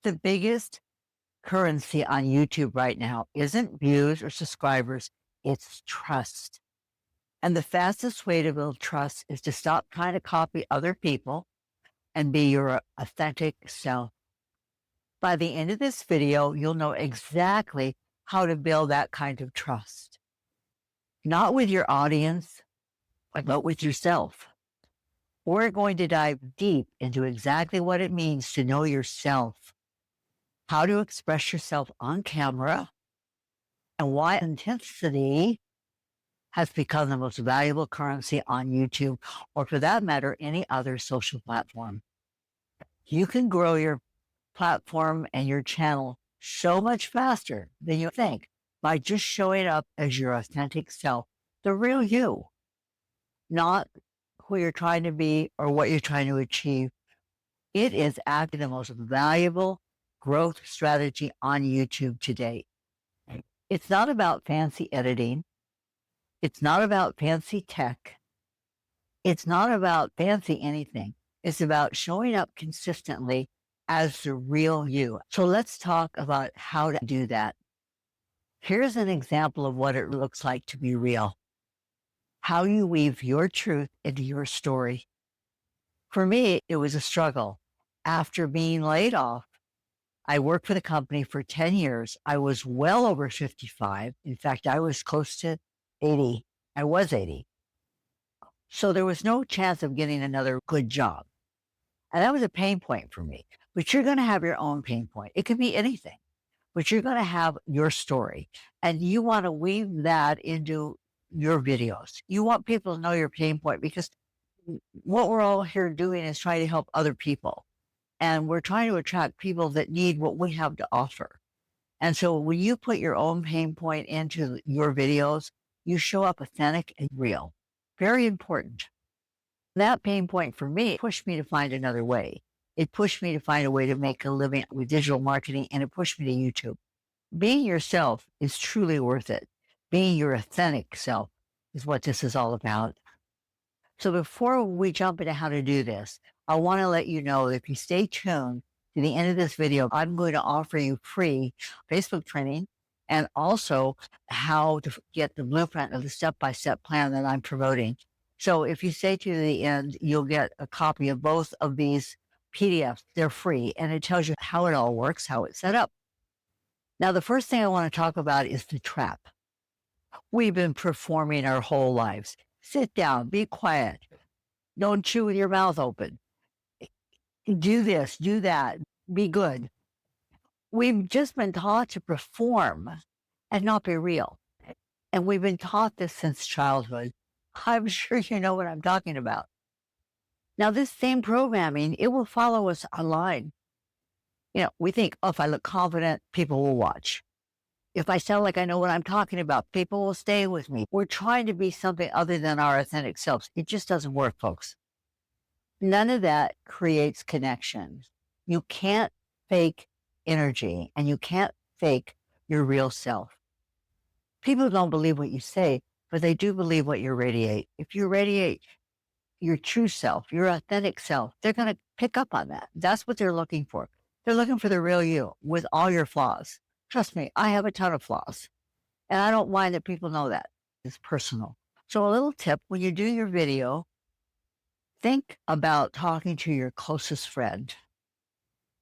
The biggest currency on YouTube right now isn't views or subscribers, it's trust. And the fastest way to build trust is to stop trying to copy other people and be your authentic self. By the end of this video, you'll know exactly how to build that kind of trust. Not with your audience, but with yourself. We're going to dive deep into exactly what it means to know yourself, how to express yourself on camera, and why intensity has become the most valuable currency on YouTube, or for that matter, any other social platform. You can grow your platform and your channel so much faster than you think by just showing up as your authentic self, the real you, not who you're trying to be or what you're trying to achieve. It is actually the most valuable growth strategy on YouTube today. It's not about fancy editing. It's not about fancy tech. It's not about fancy anything. It's about showing up consistently as the real you. So let's talk about how to do that. Here's an example of what it looks like to be real. How you weave your truth into your story. For me, it was a struggle. After being laid off, I worked for the company for 10 years. I was well over 55. In fact, I was close to 80. I was 80. So there was no chance of getting another good job. And that was a pain point for me. But you're going to have your own pain point. It could be anything, but you're going to have your story. And you want to weave that into your videos. You want people to know your pain point, because what we're all here doing is trying to help other people. And we're trying to attract people that need what we have to offer. And so when you put your own pain point into your videos, you show up authentic and real. Very important. That pain point for me pushed me to find another way. It pushed me to find a way to make a living with digital marketing, and it pushed me to YouTube. Being yourself is truly worth it. Being your authentic self is what this is all about. So before we jump into how to do this, I want to let you know that if you stay tuned to the end of this video, I'm going to offer you free Facebook training and also how to get the blueprint of the step-by-step plan that I'm promoting. So if you stay to the end, you'll get a copy of both of these PDFs. They're free, and it tells you how it all works, how it's set up. Now, the first thing I want to talk about is the trap. We've been performing our whole lives. Sit down, be quiet. Don't chew with your mouth open. Do this, do that, be good. We've just been taught to perform and not be real. And we've been taught this since childhood. I'm sure you know what I'm talking about. Now, this same programming, it will follow us online. We think, oh, if I look confident, people will watch. If I sound like I know what I'm talking about, people will stay with me. We're trying to be something other than our authentic selves. It just doesn't work, folks. None of that creates connection. You can't fake energy, and you can't fake your real self. People don't believe what you say, but they do believe what you radiate. If you radiate your true self, your authentic self, they're going to pick up on that. That's what they're looking for. They're looking for the real you with all your flaws. Trust me, I have a ton of flaws, and I don't mind that people know that. It's personal. So a little tip, when you do your video, think about talking to your closest friend.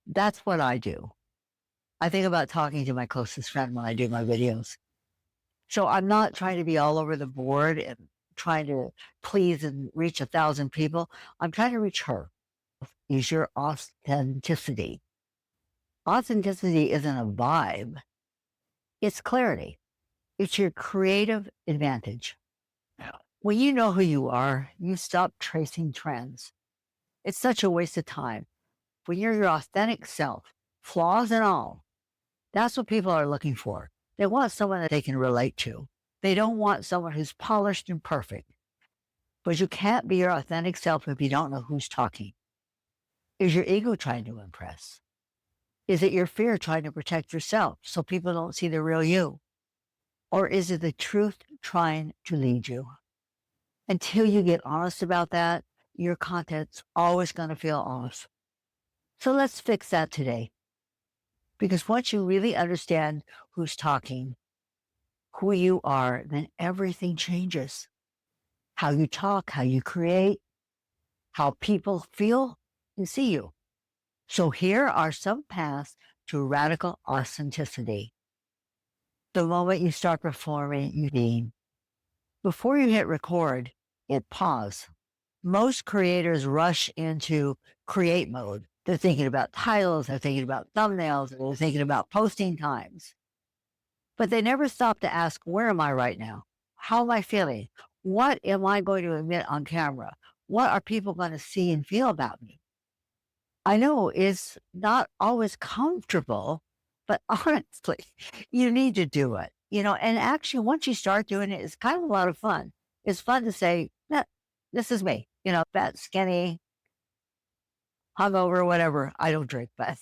That's what I do. I think about talking to my closest friend when I do my videos. So I'm not trying to be all over the board and trying to please and reach 1,000 people. I'm trying to reach her. Is your authenticity. Authenticity isn't a vibe. It's clarity. It's your creative advantage. When you know who you are, you stop tracing trends. It's such a waste of time. When you're your authentic self, flaws and all, that's what people are looking for. They want someone that they can relate to. They don't want someone who's polished and perfect. But you can't be your authentic self if you don't know who's talking. Is your ego trying to impress? Is it your fear trying to protect yourself so people don't see the real you? Or is it the truth trying to lead you? Until you get honest about that, your content's always going to feel off. So let's fix that today. Because once you really understand who's talking, who you are, then everything changes. How you talk, how you create, how people feel and see you. So here are some paths to radical authenticity. The moment you start performing, you being. Before you hit record, hit pause. Most creators rush into create mode. They're thinking about titles, they're thinking about thumbnails, they're thinking about posting times. But they never stop to ask, where am I right now? How am I feeling? What am I going to admit on camera? What are people going to see and feel about me? I know it's not always comfortable, but honestly, you need to do it. And actually, once you start doing it, it's kind of a lot of fun. It's fun to say, "Nah, this is me, fat, skinny, hungover, whatever. I don't drink, but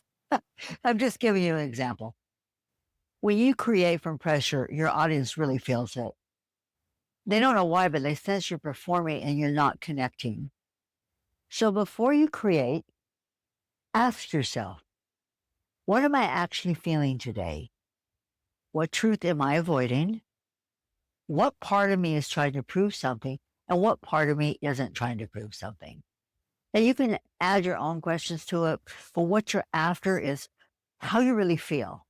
I'm just giving you an example. When you create from pressure, your audience really feels it. They don't know why, but they sense you're performing and you're not connecting. So before you create, ask yourself, what am I actually feeling today? What truth am I avoiding? What part of me is trying to prove something? And what part of me isn't trying to prove something? Now you can add your own questions to it, but what you're after is how you really feel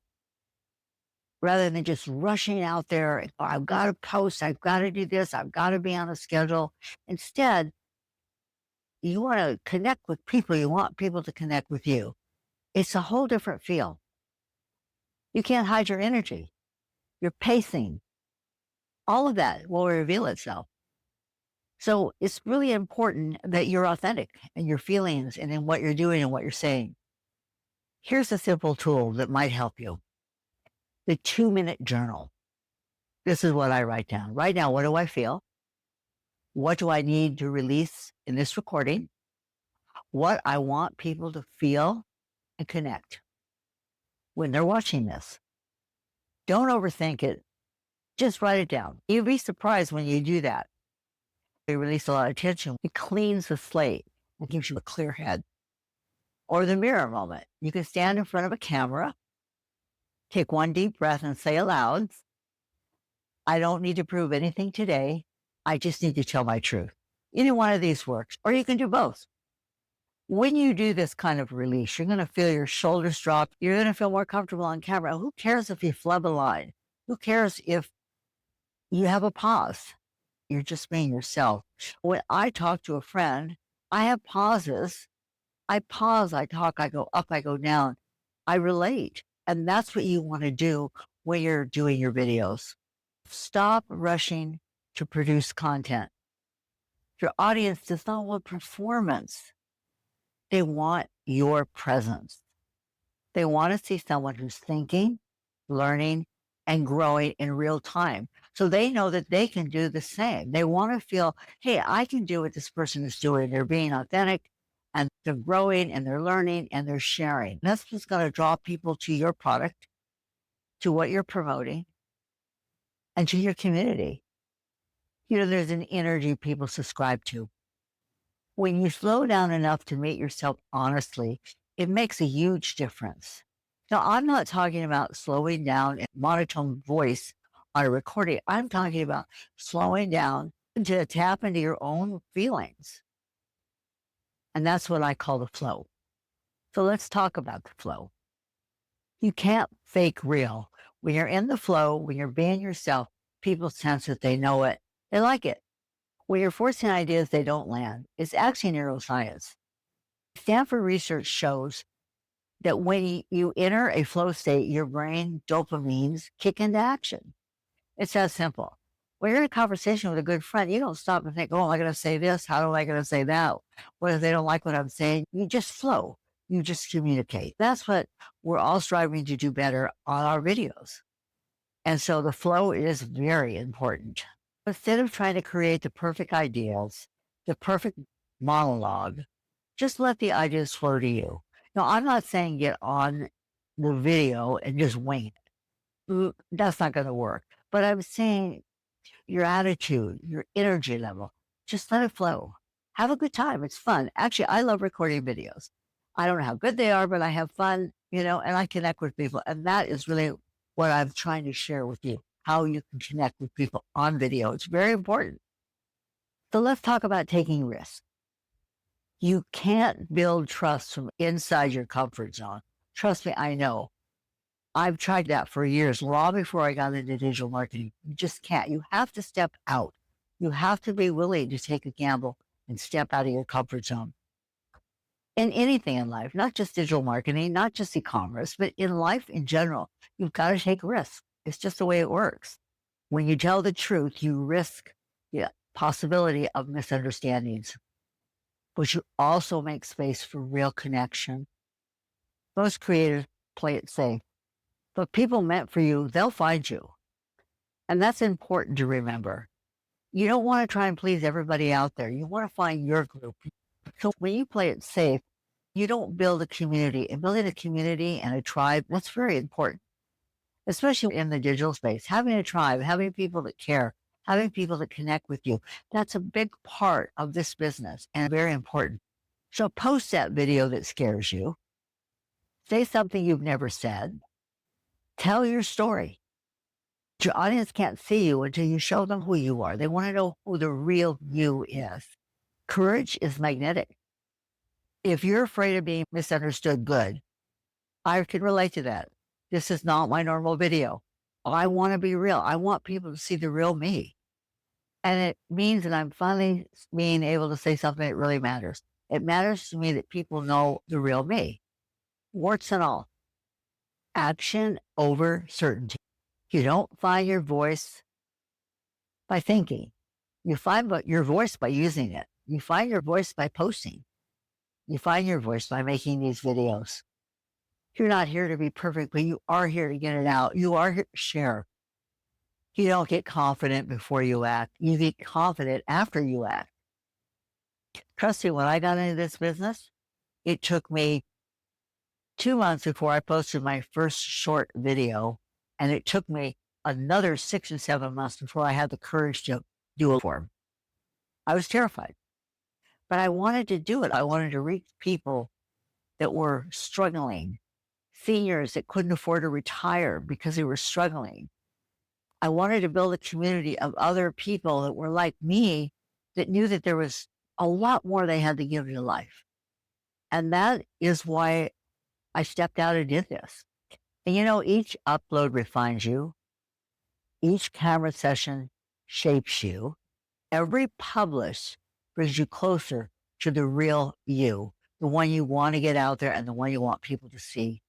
rather than just rushing out there. "Oh, I've got to post, I've got to do this, I've got to be on a schedule." Instead, you want to connect with people. You want people to connect with you. It's a whole different feel. You can't hide your energy, your pacing, all of that will reveal itself. So it's really important that you're authentic in your feelings and in what you're doing and what you're saying. Here's a simple tool that might help you: the 2-minute journal. This is what I write down. Right now, what do I feel? What do I need to release in this recording? What I want people to feel and connect when they're watching this. Don't overthink it. Just write it down. You'd be surprised when you do that. You release a lot of tension. It cleans the slate and gives you a clear head. Or the mirror moment. You can stand in front of a camera, take one deep breath and say aloud, "I don't need to prove anything today. I just need to tell my truth." Either one of these works, or you can do both. When you do this kind of release, you're going to feel your shoulders drop. You're going to feel more comfortable on camera. Who cares if you flub a line? Who cares if you have a pause? You're just being yourself. When I talk to a friend, I have pauses. I pause, I talk, I go up, I go down. I relate. And that's what you want to do when you're doing your videos. Stop rushing to produce content. Your audience does not want performance. They want your presence. They want to see someone who's thinking, learning, and growing in real time. So they know that they can do the same. They want to feel, hey, I can do what this person is doing. They're being authentic and they're growing and they're learning and they're sharing. That's what's going to draw people to your product, to what you're promoting, and to your community. There's an energy people subscribe to. When you slow down enough to meet yourself honestly, it makes a huge difference. Now, I'm not talking about slowing down in monotone voice on a recording. I'm talking about slowing down to tap into your own feelings. And that's what I call the flow. So let's talk about the flow. You can't fake real. When you're in the flow, when you're being yourself, people sense that they know it. They like it. When you're forcing ideas, they don't land. It's actually neuroscience. Stanford research shows that when you enter a flow state, your brain dopamines kick into action. It's that simple. When you're in a conversation with a good friend, you don't stop and think, oh, am I going to say this? How am I going to say that? What if they don't like what I'm saying? You just flow. You just communicate. That's what we're all striving to do better on our videos. And so the flow is very important. Instead of trying to create the perfect ideas, the perfect monologue, just let the ideas flow to you. Now, I'm not saying get on the video and just wing it. That's not going to work. But I'm saying your attitude, your energy level, just let it flow. Have a good time. It's fun. Actually, I love recording videos. I don't know how good they are, but I have fun. and I connect with people. And that is really what I'm trying to share with you, how you can connect with people on video. It's very important. So let's talk about taking risks. You can't build trust from inside your comfort zone. Trust me, I know. I've tried that for years, long before I got into digital marketing. You just can't. You have to step out. You have to be willing to take a gamble and step out of your comfort zone. In anything in life, not just digital marketing, not just e-commerce, but in life in general, you've got to take risks. It's just the way it works. When you tell the truth, you risk the possibility of misunderstandings, but you also make space for real connection. Most creators play it safe, but people meant for you, they'll find you. And that's important to remember. You don't want to try and please everybody out there. You want to find your group. So when you play it safe, you don't build a community. And building a community and a tribe, that's very important, especially in the digital space. Having a tribe, having people that care, having people that connect with you, that's a big part of this business and very important. So post that video that scares you. Say something you've never said. Tell your story. Your audience can't see you until you show them who you are. They want to know who the real you is. Courage is magnetic. If you're afraid of being misunderstood, good. I can relate to that. This is not my normal video. I want to be real. I want people to see the real me. And it means that I'm finally being able to say something that really matters. It matters to me that people know the real me, warts and all. Action over certainty. You don't find your voice by thinking. You find your voice by using it. You find your voice by posting. You find your voice by making these videos. You're not here to be perfect, but you are here to get it out. You are here to share. You don't get confident before you act. You get confident after you act. Trust me, when I got into this business, it took me 2 months before I posted my first short video, and it took me another 6 or 7 months before I had the courage to do a form. I was terrified, but I wanted to do it. I wanted to reach people that were struggling, seniors that couldn't afford to retire because they were struggling. I wanted to build a community of other people that were like me, that knew that there was a lot more they had to give to life. And that is why I stepped out and did this. And each upload refines you. Each camera session shapes you. Every publish brings you closer to the real you, the one you want to get out there and the one you want people to see.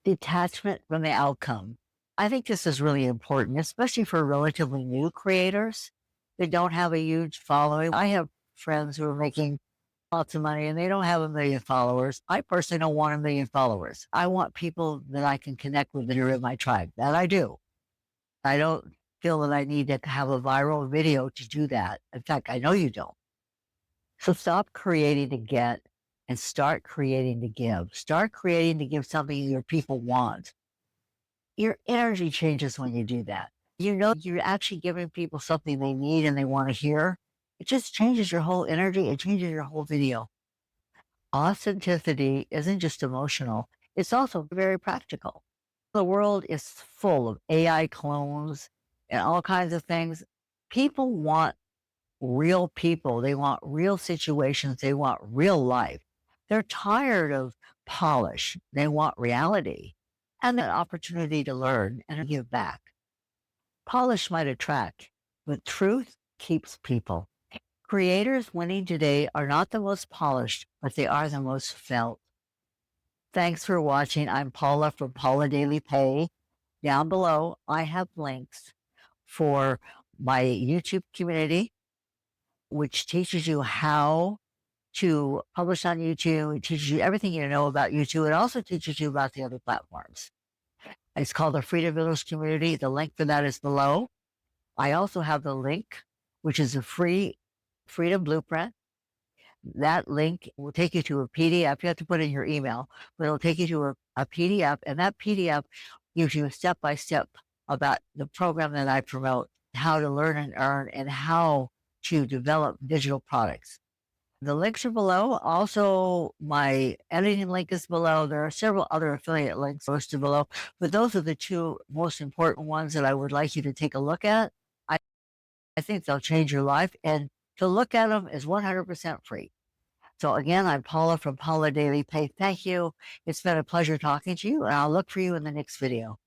Detachment from the outcome. I think this is really important, especially for relatively new creators that don't have a huge following. I have friends who are making lots of money and they don't have 1 million followers. I personally don't want 1 million followers. I want people that I can connect with that are in my tribe. That I do. I don't feel that I need to have a viral video to do that. In fact, I know you don't. So stop creating to get and start creating to give. Start creating to give something your people want. Your energy changes when you do that. You're actually giving people something they need and they want to hear. It just changes your whole energy. It changes your whole video. Authenticity isn't just emotional. It's also very practical. The world is full of AI clones and all kinds of things. People want real people. They want real situations. They want real life. They're tired of polish. They want reality and an opportunity to learn and give back. Polish might attract, but truth keeps people. Creators winning today are not the most polished, but they are the most felt. Thanks for watching. I'm Paula from Paula Daily Pay. Down below, I have links for my YouTube community, which teaches you how to publish on YouTube. It teaches you everything you know about YouTube. It also teaches you about the other platforms. It's called the Freedom Village Community. The link for that is below. I also have the link, which is a free Freedom Blueprint. That link will take you to a PDF. You have to put in your email, but it'll take you to a PDF, and that PDF gives you a step-by-step about the program that I promote, how to learn and earn, and how to develop digital products. The links are below. Also, my editing link is below. There are several other affiliate links posted below, but those are the two most important ones that I would like you to take a look at. I think they'll change your life, and to look at them is 100% free. So again, I'm Paula from Paula Daily Pay. Thank you. It's been a pleasure talking to you, and I'll look for you in the next video.